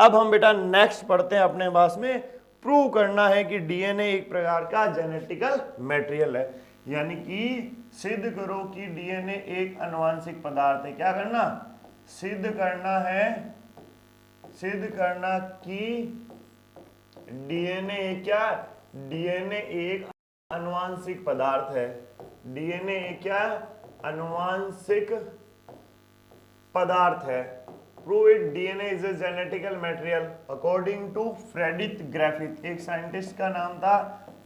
अब हम बेटा नेक्स्ट पढ़ते हैं अपने पास में प्रूव करना है कि डीएनए एक प्रकार का जेनेटिकल मटेरियल है, यानी कि सिद्ध करो कि डीएनए एक आनुवंशिक पदार्थ है। क्या करना? सिद्ध करना है, सिद्ध करना कि डीएनए क्या? डीएनए एक आनुवंशिक पदार्थ है। डीएनए क्या? आनुवंशिक पदार्थ है। Prove it DNA is a genetical material according to Frederick Griffith. एक साइंटिस्ट का नाम था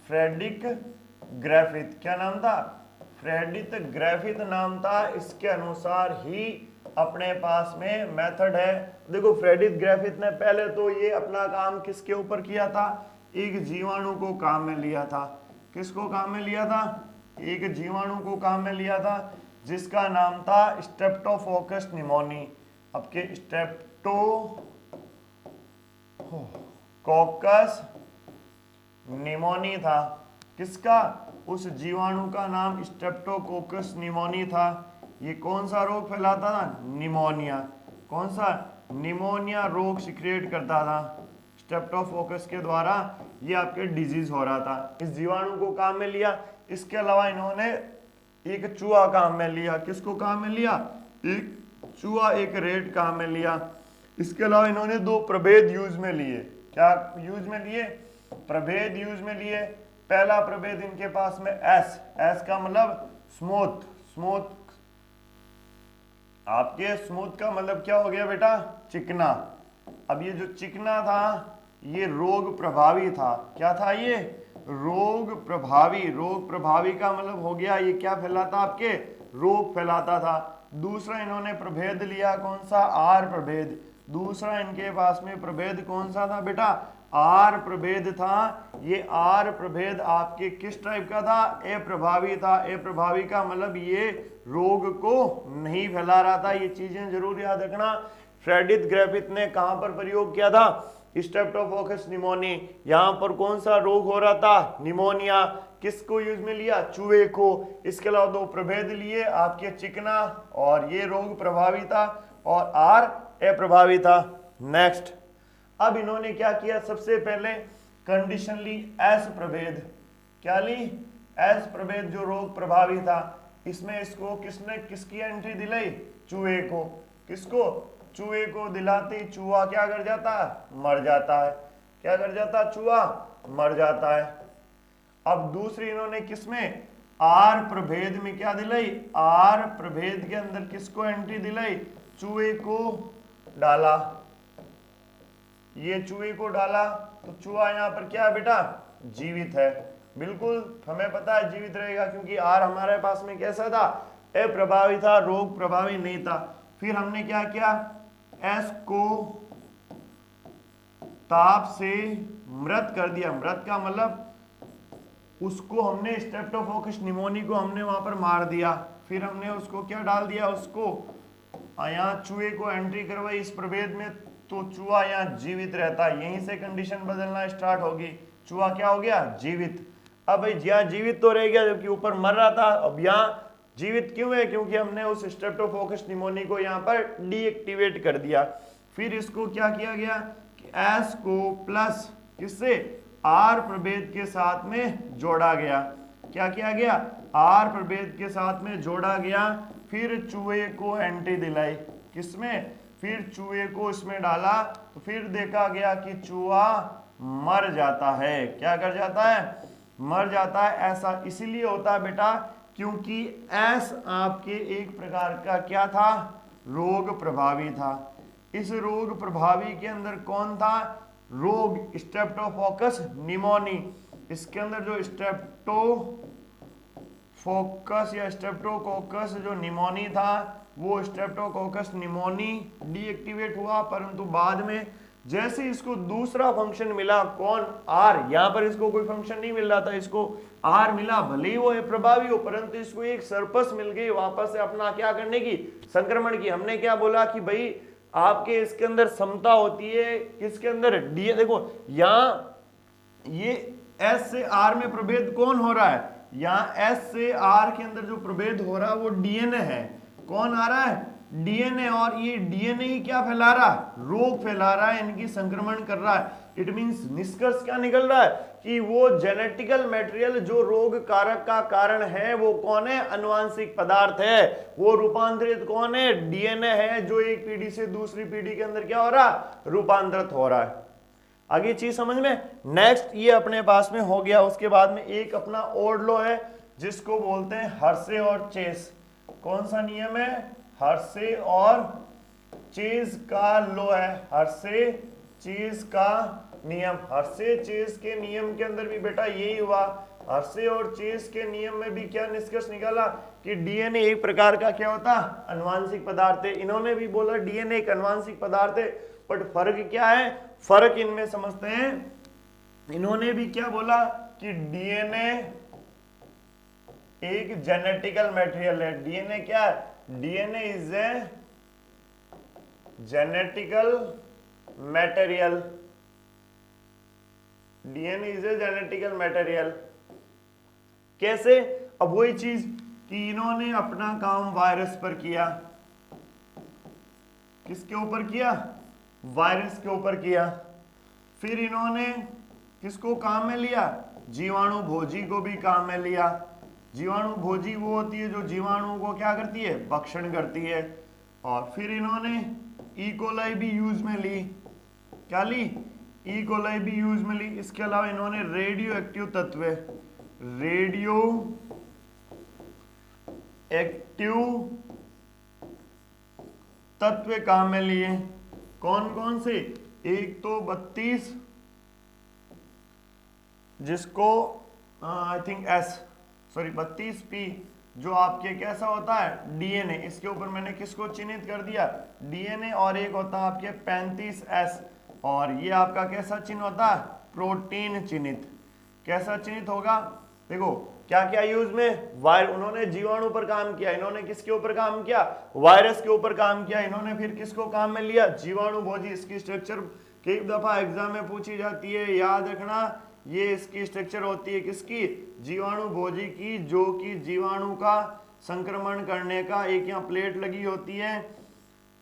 फ्रेडरिक ग्रिफिथ। क्या नाम था? फ्रेडरिक ग्रिफिथ नाम था। इसके अनुसार ही अपने पास में मेथड है। देखो फ्रेडरिक ग्रिफिथ ने पहले तो ये अपना काम किसके ऊपर किया था? एक जीवाणु को काम में लिया था। किसको काम में लिया था? एक जीवाणु को काम में लिया था जिसका नाम था स्ट्रेप्टोकोकस निमोनी। अब के स्ट्रेप्टोकोकस निमोनी था। किसका? उस जीवाणु का नाम स्ट्रेप्टोकोकस निमोनी था। ये कौन सा रोग फैलाता था? निमोनिया। कौन सा? निमोनिया रोग सिक्रिएट करता था। स्ट्रेप्टोकोकस के द्वारा ये आपके डिजीज हो रहा था। इस जीवाणु को काम में लिया। इसके अलावा इन्होंने एक चूहा काम में लिया। किसको काम में लिया? एक चूहा, एक रेड काम में लिया। इसके अलावा इन्होंने दो प्रभेद यूज में लिए। क्या यूज में लिए? प्रभेद यूज में लिए। पहला प्रभेद इनके पास में एस, एस का मतलब स्मूथ। स्मूथ, आपके स्मूथ का मतलब क्या हो गया बेटा? चिकना। अब ये जो चिकना था ये रोग प्रभावी था। क्या था ये? रोग प्रभावी। रोग प्रभावी का मतलब हो गया ये क्या फैलाता? आपके रोग फैलाता था। दूसरा इन्होंने प्रभेद लिया, कौन सा? आर प्रभेद। दूसरा इनके पास में प्रभेद कौन सा था बेटा? आर प्रभेद था। ये आर प्रभेद आपके किस टाइप का था? ए प्रभावी था। ए प्रभावी का मतलब ये रोग को नहीं फैला रहा था। ये चीजें जरूर याद रखना। फ्रेडरिक ग्रिफिथ ने कहां पर प्रयोग किया था? Streptococcus pneumoniae. यहां पर कौन सा रोग हो रहा था? निमोनिया। किसको यूज में लिया? चूहे को। इसके अलावा दो प्रभेद लिए आपके, चिकना, और ये रोग प्रभावी था, और आर अप्रभावी था। नेक्स्ट, अब इन्होंने क्या किया? सबसे पहले कंडीशन ली एस प्रभेद। क्या ली? एस प्रभेद जो रोग प्रभावी था। इसमें इसको किसने किसकी एंट्री दिलाई? चूहे को। किसको? चूहे को दिलाते चूहा क्या कर जाता है? मर जाता है। क्या कर जाता? चूहा मर जाता है। अब दूसरी इन्होंने किसमें? आर प्रभेद में क्या दिलाई? आर प्रभेद के अंदर किसको एंट्री दिलाई? चूहे को डाला। ये चूहे को डाला तो चूहा यहाँ पर क्या है बेटा? जीवित है। बिल्कुल हमें पता है जीवित रहेगा, क्योंकि आर हमारे पास में कैसा था? अप्रभावी था, रोग प्रभावी नहीं था। फिर हमने क्या किया? एस को ताप से मृत कर दिया। मृत का मतलब उसको हमने स्ट्रेप्टोकोकस निमोनी को हमने वहां पर मार दिया। फिर हमने उसको क्या डाल दिया? उसको यहाँ चूहे को एंट्री करवाई इस प्रभेद में, तो चूहा यहाँ जीवित रहता है। यहीं से कंडीशन बदलना स्टार्ट होगी। चूहा क्या हो गया? जीवित। अब भाई यहाँ जीवित तो रह गया जबकि ऊपर मर रहा था। अब यहाँ जीवित क्यों है? क्योंकि हमने उस स्ट्रेप्टोकोकस निमोनी को यहाँ पर डीएक्टिवेट कर दिया। फिर इसको क्या किया गया कि एस को प्लस किससे? आर प्रभेद के साथ में जोड़ा गया। क्या किया गया? आर प्रभेद के साथ में जोड़ा गया। फिर चूहे को एंट्री दिलाई। किसमें? फिर चूहे को इसमें डाला तो फिर देखा गया कि चूहा मर जाता है। क्या कर जाता है? मर जाता है। ऐसा इसीलिए होता है बेटा क्योंकि एस आपके एक प्रकार का क्या था? रोग प्रभावी था। इस रोग प्रभावी के अंदर कौन था? रोग स्ट्रेप्टोकोकस निमोनी। इसके अंदर जो स्ट्रेप्टोकोकस या स्ट्रेप्टोकोकस जो निमोनी था, वो स्ट्रेप्टोकोकस निमोनी डीएक्टिवेट हुआ। परंतु बाद में जैसे इसको दूसरा फंक्शन मिला, कौन? आर। यहां पर इसको कोई फंक्शन नहीं मिल रहा था, इसको आर मिला। भले ही वो प्रभावी हो, परंतु इसको एक सर्पस मिल गई वापस से अपना क्या करने की? संक्रमण की। हमने क्या बोला कि भाई आपके इसके अंदर समता होती है। किसके अंदर? डी। देखो यहाँ ये एस से आर में प्रभेद कौन हो रहा है? यहाँ एस से आर के अंदर जो प्रभेद हो रहा है वो डीएनए है। कौन आ रहा है? डीएनए, और ये डीएनए ही क्या फैला रहा है, रोग फैला रहा है, इनकी संक्रमण कर रहा है। इट मींस निष्कर्ष क्या निकल रहा है कि वो जेनेटिकल मटेरियल जो रोग कारक का कारण है वो कौन है, अनुवांशिक पदार्थ है। वो रूपांतरित कौन है, डीएनए है, जो एक पीढ़ी से दूसरी पीढ़ी के अंदर क्या हो रहा है, रूपांतरित हो रहा है। आगे चीज समझ में। नेक्स्ट ये अपने पास में हो गया। उसके बाद में एक अपना और लॉ है जिसको बोलते हैं हर्शे और चेस। कौन सा नियम है, हर्शे और चेस का लॉ है, हर्शे चेस का नियम। हर्शे चेस के नियम के अंदर भी बेटा यही हुआ। हर्शे और चेस के नियम में भी क्या निष्कर्ष निकाला कि डीएनए एक प्रकार का क्या होता, अनुवांशिक पदार्थ है। इन्होंने भी बोला डीएनए एक अनुवांशिक पदार्थ है, बट फर्क क्या है, फर्क इनमें समझते हैं। इन्होंने भी क्या बोला कि डीएनए एक जेनेटिकल मटेरियल है। डीएनए क्या है, DNA is a genetical material, DNA is a genetical material. कैसे, अब वही चीज कि इन्होंने अपना काम वायरस पर किया। किसके ऊपर किया, वायरस के ऊपर किया। फिर इन्होंने किसको काम में लिया, जीवाणु भोजी को भी काम में लिया। जीवाणु भोजी वो होती है जो जीवाणु को क्या करती है, भक्षण करती है। और फिर इन्होंने ई कोलाई भी यूज में ली। क्या ली, ई कोलाई भी यूज में ली। इसके अलावा इन्होंने रेडियो एक्टिव तत्व, रेडियो एक्टिव तत्व काम में लिए। कौन कौन से, एक तो 32 जिसको आई थिंक एस 32P जो आपके कैसा होता है, डीएनए। इसके ऊपर मैंने किसको चिन्हित कर दिया, डीएनए। और एक होता है आपके 35S, और ये आपका कैसा चिन्ह होता है, प्रोटीन चिन्हित। कैसा चिन्हित होगा, देखो क्या क्या यूज में, उन्होंने जीवाणु पर काम किया, इन्होंने किसके ऊपर काम किया, वायरस के ऊपर काम किया। इन्होंने फिर किसको काम में लिया, जीवाणु भोजी। इसकी स्ट्रक्चर कई दफा एग्जाम में पूछी जाती है, याद रखना। ये इसकी स्ट्रक्चर होती है किसकी, जीवाणु भोजी की, जो कि जीवाणु का संक्रमण करने का, एक यहाँ प्लेट लगी होती है,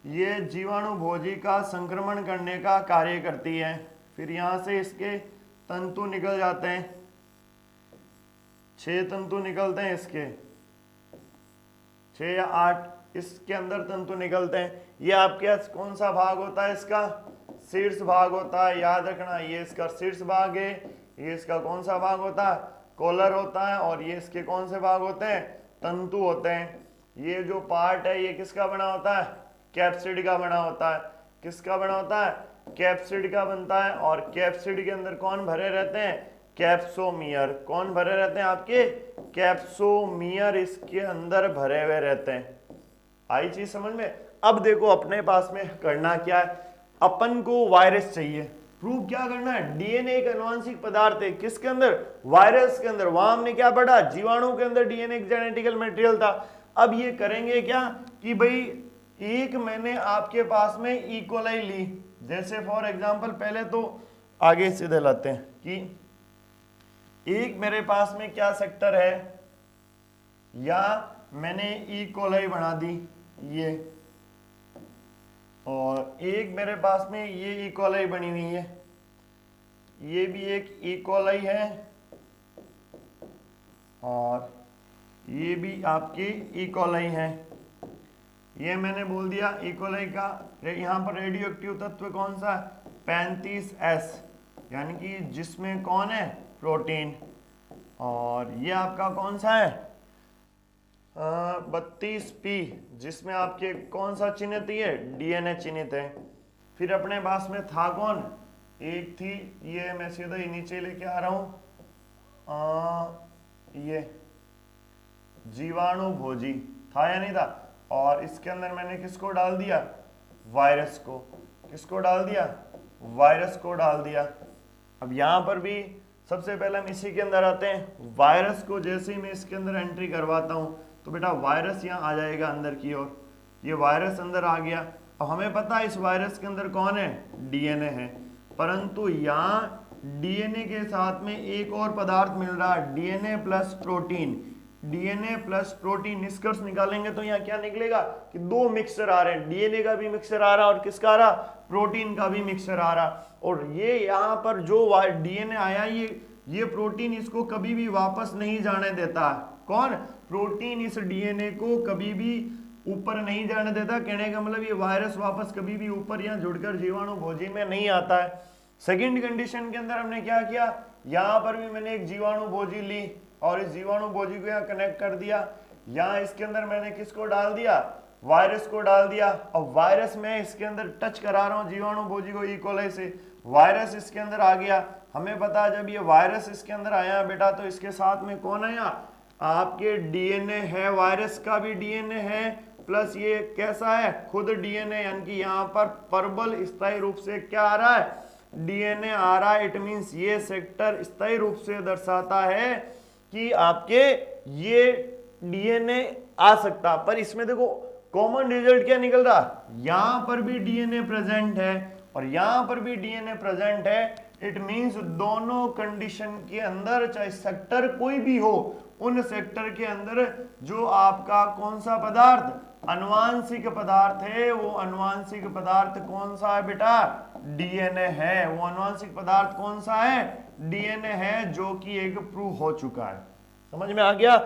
ये जीवाणु भोजी का संक्रमण करने का कार्य करती है। फिर यहाँ से इसके तंतु निकल जाते हैं, 6 तंतु निकलते हैं इसके, 6 या 8 इसके अंदर तंतु निकलते हैं। ये आपके कौन सा भाग होता है, इसका शीर्ष भाग होता है, याद रखना। ये इसका शीर्ष भाग है, ये इसका कौन सा भाग होता है, कॉलर होता है। और ये इसके कौन से भाग होते हैं, तंतु होते हैं। ये जो पार्ट है ये किसका बना होता है, कैप्सिड का बना होता है। किसका बना होता है, कैप्सिड का बनता है। और कैप्सिड के अंदर कौन भरे रहते हैं, कैप्सोमियर। कौन भरे रहते हैं, आपके कैप्सोमियर इसके अंदर भरे हुए रहते हैं। आई चीज समझ में। अब देखो अपने पास में करना क्या है, अपन को वायरस चाहिए। प्रूव क्या करना है, डीएनए एक अनुवांशिक पदार्थ है, किसके अंदर, वायरस के अंदर। वहां हमने क्या पढ़ा, जीवाणु के अंदर डीएनए एक जेनेटिकल मटेरियल था। अब ये करेंगे क्या कि भाई एक मैंने आपके पास में ई कोलाई ली, जैसे फॉर एग्जांपल, पहले तो आगे सीधे लाते हैं कि एक मेरे पास में क्या सेक्टर है, या मैंने ई कोलाई बना दी ये, और एक मेरे पास में ये ई कोलाई बनी हुई है, ये भी एक ई कोलाई है, और ये भी आपकी ई कोलाई है। ये मैंने बोल दिया ई कोलाई का। यहाँ पर रेडियो एक्टिव तत्व कौन सा है, 35S, यानी कि जिसमें कौन है, प्रोटीन। और ये आपका कौन सा है, 32P, जिसमें आपके कौन सा चिन्हित है, डीएनए चिन्हित है। फिर अपने पास में था कौन, एक थी, ये मैं सीधा ही नीचे लेके आ रहा हूं, ये जीवाणु भोजी था या नहीं था। और इसके अंदर मैंने किसको डाल दिया, वायरस को। किसको डाल दिया, वायरस को डाल दिया। अब यहां पर भी सबसे पहले हम इसी के अंदर आते हैं। वायरस को जैसे ही मैं इसके अंदर एंट्री करवाता हूं तो बेटा वायरस यहाँ आ जाएगा अंदर की ओर। ये वायरस अंदर आ गया। अब हमें पता है इस वायरस के अंदर कौन है, डीएनए है, परंतु यहाँ डीएनए के साथ में एक और पदार्थ मिल रहा है, DNA plus protein. DNA plus protein, निष्कर्ष निकालेंगे तो यहाँ क्या निकलेगा कि दो मिक्सचर आ रहे हैं, डीएनए का भी मिक्सचर आ रहा और किसका आ रहा, प्रोटीन का भी मिक्सचर आ रहा। और ये यहाँ पर जो डीएनए आया ये प्रोटीन इसको कभी भी वापस नहीं जाने देता। कौन, प्रोटीन इस डीएनए को कभी भी ऊपर नहीं जाने देता। कहने का मतलब ये वायरस वापस कभी भी ऊपर या जुड़कर जीवाणु भोजी में नहीं आता है। सेकंड कंडीशन के अंदर हमने क्या किया, यहाँ पर भी मैंने एक जीवाणु भोजी ली और इस जीवाणु भोजी को यहाँ कनेक्ट कर दिया। यहाँ इसके अंदर मैंने किसको डाल दिया, वायरस को डाल दिया। और वायरस में इसके अंदर टच करा रहा हूँ जीवाणु भोजी को ई कोलाई से, वायरस इसके अंदर आ गया। हमें पता है जब ये वायरस इसके अंदर आया बेटा तो इसके साथ में कौन आया, आपके डीएनए है, वायरस का भी डीएनए है, प्लस ये कैसा है, खुद डीएनए, यानी कि यहाँ पर प्रबल स्थायी रूप से क्या आ रहा है, डीएनए आ रहा है। इट मींस ये सेक्टर स्थायी रूप से दर्शाता है कि आपके ये डीएनए आ सकता। पर इसमें देखो कॉमन रिजल्ट क्या निकल रहा, यहां पर भी डीएनए प्रेजेंट है और यहां पर भी डीएनए प्रेजेंट है। इट मींस दोनों कंडीशन के अंदर चाहे सेक्टर कोई भी हो, उन सेक्टर के अंदर जो आपका कौन सा पदार्थ, अनुवांशिक पदार्थ है, वो अनुवांशिक पदार्थ कौन सा है बेटा, डीएनए है। वो अनुवांशिक पदार्थ कौन सा है, डीएनए है, जो कि एक प्रूव हो चुका है। समझ में आ गया।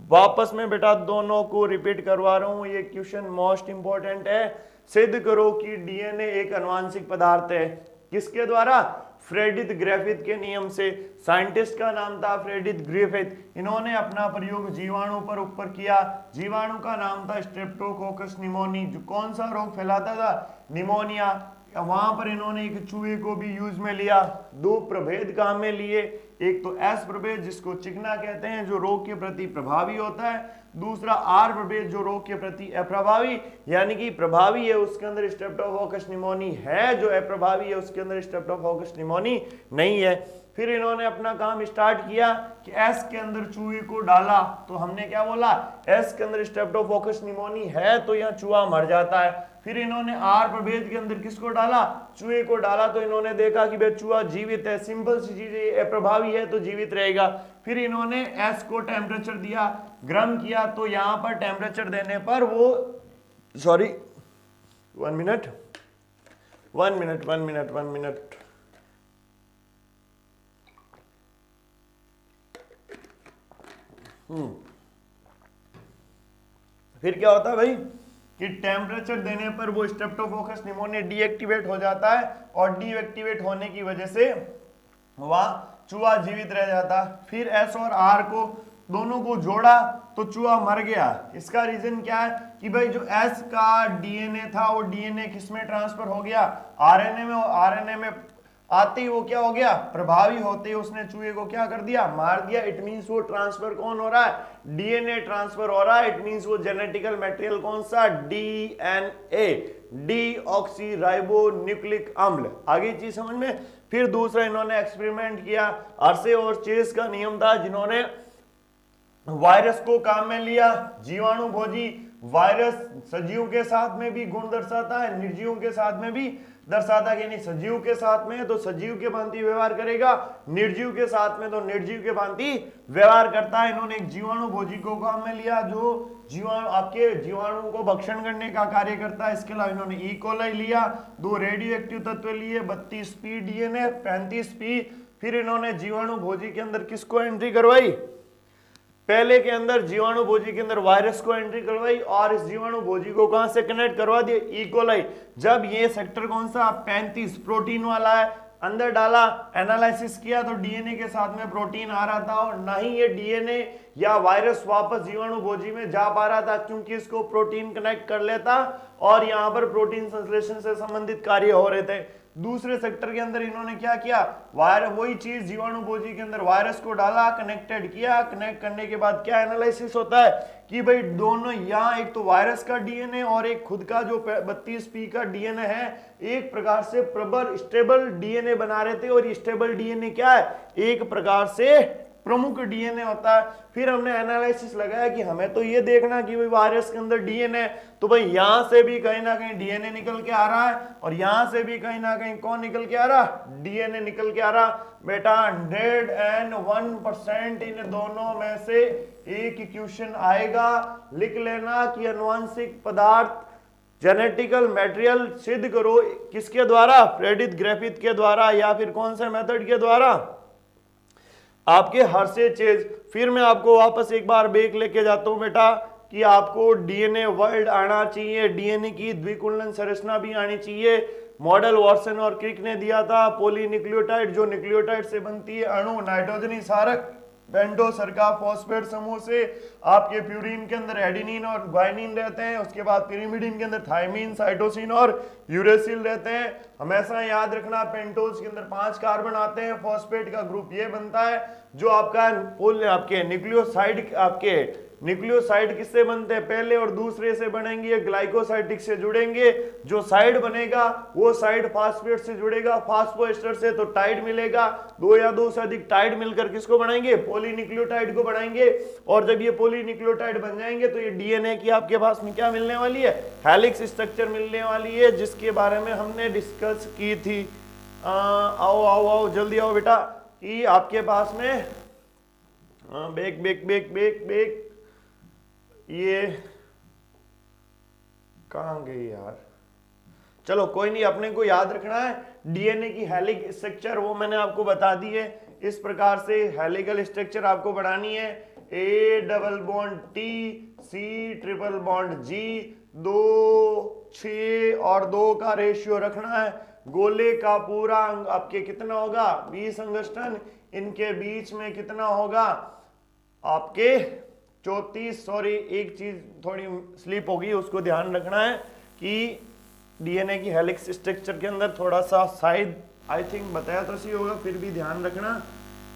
वापस में बेटा दोनों को रिपीट करवा रहा हूं, ये क्वेश्चन मोस्ट इंपॉर्टेंट है। सिद्ध करो कि डीएनए एक अनुवांशिक पदार्थ है। किसके द्वारा, फ्रेडिथ ग्रिफिथ के नियम से। साइंटिस्ट का नाम था फ्रेडिथ ग्रिफिथ। इन्होंने अपना प्रयोग जीवाणु पर ऊपर किया। जीवाणु का नाम था स्ट्रेप्टोकोकस निमोनी, जो कौन सा रोग फैलाता था, निमोनिया। वहां पर इन्होंने एक चूहे को भी यूज में लिया। दो प्रभेद काम में लिए, एक तो एस प्रभेद जिसको चिकना कहते हैं जो रोग के प्रति प्रभावी होता है, दूसरा आर प्रभेद जो रोग के प्रति अप्रभावी, यानी कि प्रभावी है उसके अंदर स्ट्रेप्टोकोकस निमोनी है, जो अप्रभावी है उसके अंदर स्ट्रेप्टोकोकस निमोनी नहीं है। फिर इन्होंने अपना काम स्टार्ट किया कि एस के अंदर चूहे को डाला, तो हमने क्या बोला, एस के अंदर स्ट्रेप्टोकोकस निमोनी है तो यह चूहा मर जाता है। फिर इन्होंने आर प्रभेद के अंदर किसको डाला, चूहे को डाला, तो इन्होंने देखा कि भाई चूहा जीवित है, सिंपल सी चीज है, अप्रभावी है तो जीवित रहेगा। फिर इन्होंने एस को टेम्परेचर दिया, गर्म किया, तो यहाँ पर टेम्परेचर देने पर वो, सॉरी 1 मिनट, फिर क्या होता है भाई कि टेम्परेचर देने पर वो स्ट्रेप्टोकोकस निमोनिया डीएक्टिवेट हो जाता है और डीएक्टिवेट होने की वजह से वह चूहा जीवित रह जाता। फिर एस और आर को दोनों को जोड़ा तो चूहा मर गया। इसका रीजन क्या है कि भाई जो एस का डीएनए था वो डीएनए किसमें ट्रांसफर हो गया, आरएनए में, और आरएनए में आते ही वो क्या हो गया, प्रभावी होते ही उसने चूहे को क्या कर दिया, मार दिया। इट मींस वो ट्रांसफर कौन हो रहा है, डीएनए ट्रांसफर हो रहा है। इट मींस वो जेनेटिकल मटेरियल कौन सा, डीएनए, डीऑक्सीराइबो न्यूक्लिक अम्ल। आगे चीज समझ में। फिर दूसरा इन्होंने एक्सपेरिमेंट किया, अर्से और चेस का नियम था, जिन्होंने वायरस को काम में लिया। जीवाणु भोजी वायरस सजीव के साथ में भी गुण दर्शाता है, निर्जीव के साथ में भी दर्शाता है। नहीं, सजीव के साथ में तो सजीव के भांति व्यवहार करेगा, निर्जीव के साथ में तो निर्जीव के भांति व्यवहार करता है। इन्होंने एक जीवाणु भोजी को काम में लिया जो जीवाणु आपके जीवाणु को भक्षण करने का कार्य करता है। इसके अलावा इन्होंने ई कोलाई लिया, 2 रेडियो एक्टिव तत्व लिए, 32P डीएनए, 35P। फिर इन्होंने जीवाणु भोजी के अंदर किसको एंट्री करवाई, पहले के अंदर जीवाणु भोजी के अंदर वायरस को एंट्री करवाई और इस जीवाणु भोजी को कहां से कनेक्ट करवा दिया, ई कोलाई। जब ये सेक्टर कौन सा 35 प्रोटीन वाला है, अंदर डाला, एनालिसिस किया तो डीएनए के साथ में प्रोटीन आ रहा था और ना ही ये डीएनए या वायरस वापस जीवाणु भोजी में जा पा रहा था, क्योंकि इसको प्रोटीन कनेक्ट कर लेता और यहाँ पर प्रोटीन संश्लेषण से संबंधित कार्य हो रहे थे। दूसरे सेक्टर के अंदर इन्होंने क्या किया, वही चीज जीवाणु भोजी के अंदर वायरस को डाला, कनेक्टेड किया। कनेक्ट करने के बाद क्या एनालिसिस होता है कि भाई दोनों, यहाँ एक तो वायरस का डीएनए और एक खुद का जो 32P का डीएनए है, एक प्रकार से प्रबल स्टेबल डीएनए बना रहे थे। और स्टेबल डीएनए क्या है, एक प्रकार से प्रमुख डीएनए होता है। फिर हमने एनालिसिस लगाया कि हमें तो ये देखना कि भाई वायरस के अंदर डीएनए, तो भाई यहां से भी कहीं ना कहीं डीएनए निकल के आ रहा है और यहां से भी कहीं ना कहीं कौन निकल के आ रहा, डीएनए निकल के आ रहा। बेटा 101% इन दोनों में से एक इक्वेशन आएगा। लिख लेना कि आनुवंशिक पदार्थ जेनेटिकल मटेरियल सिद्ध करो किसके द्वारा, फ्रेडरिक ग्रिफिथ के द्वारा, या फिर कौन से मेथड के द्वारा, आपके हर्शे-चेज। फिर मैं आपको वापस एक बार बैक लेके जाता हूं बेटा कि आपको डीएनए वर्ल्ड आना चाहिए, डीएनए की द्विकुंडन संरचना भी आनी चाहिए। मॉडल वॉटसन और क्रिक ने दिया था। पॉलीन्यूक्लियोटाइड, जो न्यूक्लियोटाइड से बनती है अणु, नाइट्रोजनी क्षारक बेंडो सरका फॉस्फेट समूह से आपके प्यूरिन के अंदर एडेनिन और ग्वाइनिन रहते हैं, उसके बाद पिरिमिडिन के अंदर थायमिन, साइटोसिन और यूरेसिल रहते हैं। हमेशा याद रखना पेंटोज के अंदर 5 कार्बन आते हैं, फॉस्फेट का ग्रुप ये बनता है। जो आपका आपके न्यूक्लियोसाइड किससे बनते हैं, पहले और दूसरे से बनेंगे, ग्लाइकोसाइडिक से जुड़ेंगे। जो साइड बनेगा वो साइड फास्फेट से जुड़ेगा, फास्फोएस्टर से तो टाइड मिलेगा, 2 या 2 से अधिक टाइड मिलकर किसको बनाएंगे, पॉलीन्यूक्लियोटाइड को बनाएंगे। और जब ये पॉलीन्यूक्लियोटाइड बन जाएंगे तो ये डीएनए की आपके पास में क्या मिलने वाली है, हेलिक्स स्ट्रक्चर मिलने वाली है, जिसके बारे में हमने डिस्कस की थी। आओ आओ आओ जल्दी आओ बेटा, कि आपके पास में बेक बेक बेक बेक बेक ये कहां गई यार, चलो कोई नहीं, अपने को याद रखना है डीएनए की हेलिक स्ट्रक्चर, वो मैंने आपको बता दी है। इस प्रकार से हेलिकल स्ट्रक्चर आपको बढ़ानी है। A double bond T, C triple bond G, 2 6 और 2 का रेशियो रखना है। गोले का पूरा आपके कितना होगा, 20 अंगस्टन, इनके बीच में कितना होगा आपके 34। सॉरी एक चीज थोड़ी स्लिप होगी, उसको ध्यान रखना है कि डीएनए की हेलिक्स स्ट्रक्चर के अंदर थोड़ा सा शायद आई थिंक बताया तो सही होगा, फिर भी ध्यान रखना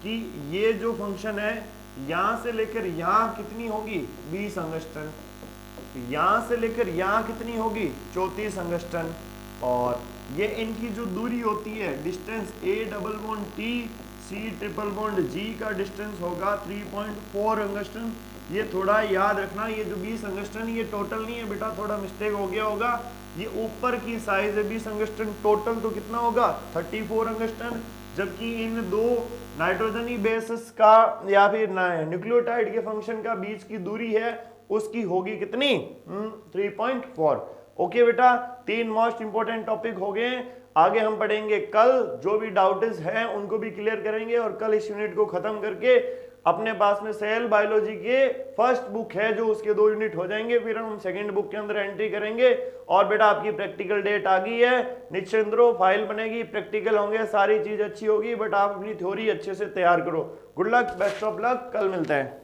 कि ये जो फंक्शन है यहां से लेकर यहां कितनी होगी 20 अंगस्टन, यहां से लेकर यहां कितनी होगी 34 अंगस्टन, और ये इनकी जो दूरी होती है distance A double bond T, C triple bond G का डिस्टेंस होगा 3.4 अंगस्टन। ये थोड़ा याद रखना, ये जो 20 अंगस्टन ये टोटल नहीं है बेटा, थोड़ा मिस्टेक हो गया होगा, ये ऊपर की साइज है 20 अंगस्टन, टोटल तो कितना होगा 34 अंगस्टन। जबकि इन 2 नाइट्रोजनी बेसिस का या फिर न्यूक्लियोटाइड के फंक्शन का बीच की दूरी है उसकी होगी कितनी 3.4। ओके बेटा, 3 मोस्ट इंपोर्टेंट टॉपिक हो गए। आगे हम पढ़ेंगे कल, जो भी डाउट्स हैं उनको भी क्लियर करेंगे, और कल इस यूनिट को खत्म करके अपने पास में सेल बायोलॉजी के फर्स्ट बुक है जो उसके 2 यूनिट हो जाएंगे, फिर हम सेकंड बुक के अंदर एंट्री करेंगे। और बेटा आपकी प्रैक्टिकल डेट आ गई है, निश्चिंद्रो फाइल बनेगी, प्रैक्टिकल होंगे, सारी चीज अच्छी होगी, बट आप अपनी थ्योरी अच्छे से तैयार करो। Good luck, best of luck, कल मिलते हैं।